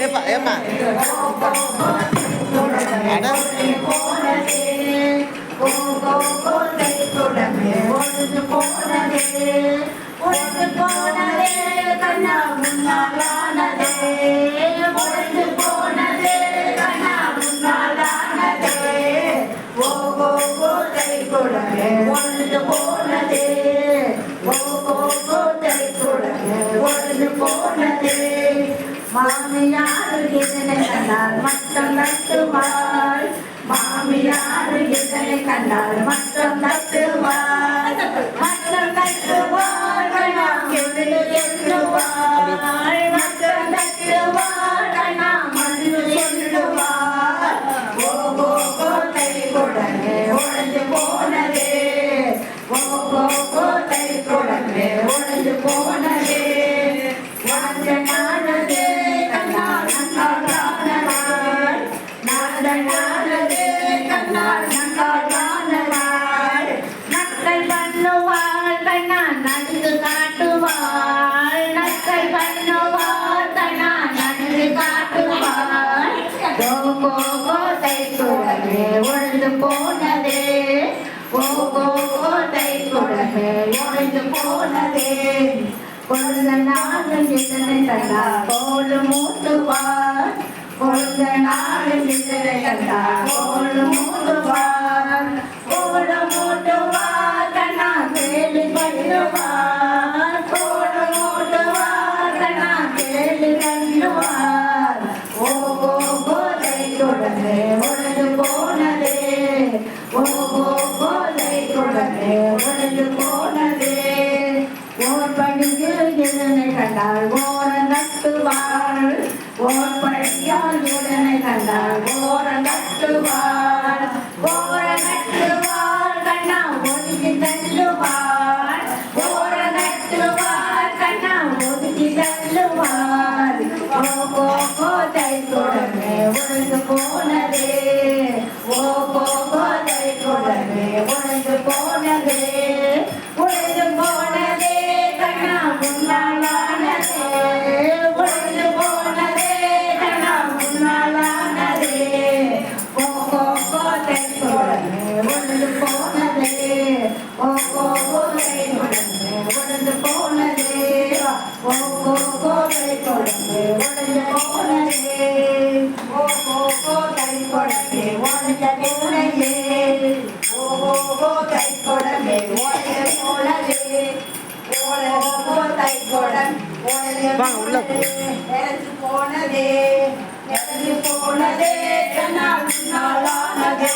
ஏப்பா ஏம்மா அட கண்ணா முன்னாலானதே ஒழிந்து போனதே கண்ணா முன்னாலானதே ஓகோ கோட்டை குடமே ஒழிந்து போனதே ஓகோ கோட்டை குடமே ஒழிந்து போனதே மாமியார் இதனை கண்டால் மட்டும் நட்டுவாள் மாமியார் இதனை கண்டால் மட்டும் நட்டுவாள் மட்டும் நட்டுவாள் கண்ணாம் என்று எண்ணுவாள் மட்டும் நட்டுவாள் கண்ணாம் என்று எண்ணுவாள் ஓகோ கோட்டை குடமே ஒழிந்து போனதே ஓகோ கோட்டை குடமே ஒழிந்து போனதே நாடனே கண்ணா நங்காடானவாள் நாடனே கண்ணா நங்காடானவாள் நக்கை பண்ணுவாள் கண்ணா நன்கு காட்டுவாள் நக்கை பண்ணுவாள் கண்ணா நன்கு காட்டுவாள் ஓகோ கோட்டை குடமே ஒழிந்து போனதே ஓகோ கோட்டை குடமே ஒழிந்து போனதே கொழுந்த நாளும் இதனை கண்டால் கோலு மூட்டுவார் கொழுந்த நாளும் இதனை கண்டால் கோலு மூட்டுவார் கோலு மூட்டுவார் கண்ணா கேள்வி பண்ணுவார் கோலு மூட்டுவார் கண்ணா கேள்வி பண்ணுவார் ஓகோ கோட்டை குடமே ஒழிந்து போனதே ஓகோ கோட்டை குடமே ஒழிந்து போனதே ஓர் படியில் இதனை கண்டால் ஓர நட்டுவாள் ஓர் படியால் இதனை கண்டால் ஓர நட்டுவாள் ஓர நட்டுவாள் கண்ணா ஒதுக்கி தள்ளுவாள் ஓர நட்டுவாள் கண்ணா ஒதுக்கி தள்ளுவாள் ஓகோ கோட்டை குடமே ஒழிந்து போனதே ஓகோ கோட்டை குடமே ஒழிந்து போனதே ஒழிந்து போனதே கண்ணா முன்னாலானதே ஒழிந்து போனதே கண்ணா முன்னாலானதே ஓகோ கோட்டை குடமே ஒழிந்து போனதே ஓகோ கோட்டை குடமே ஒழிந்து போனதே ஓகோ கோட்டை குடமே ஒழிந்து போனதே ஓகோ கோட்டை குடமே ஒழிந்த போனதே ஓகோ கோட்டை குடமே ஒழிந்த போனதே கோட்டை குடம் எரிஞ்சு போனதே எரிஞ்சு போனதே கண்ணா முன்னாலானதே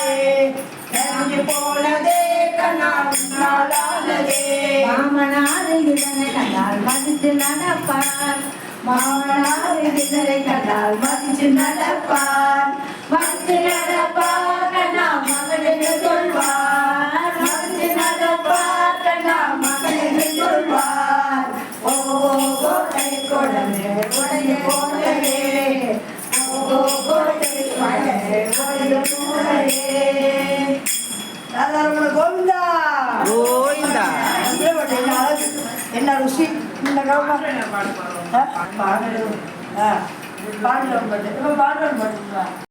எரிஞ்சு போனதே கண்ணா முன்னாலானதே மாமனார் இதனை கண்டால் மதித்து நடப்பார் மாமனார் இதனை கண்டால் மதித்து நடப்பார் மதித்து நடப்பார் கண்ணா மகனுக்கு சொல்வார் மதித்து நடப்பார் கண்ணா மகனுக்கு சொல்வார் ஓகோ கோட்டை குடமே ஒழிந்து போனதே ஓகோ கோட்டை குடமே ஒழிந்து போனதே கோவிந்தா கோவிந்தா என்ன ருசி இந்த பாடல் பாடல் பாடல்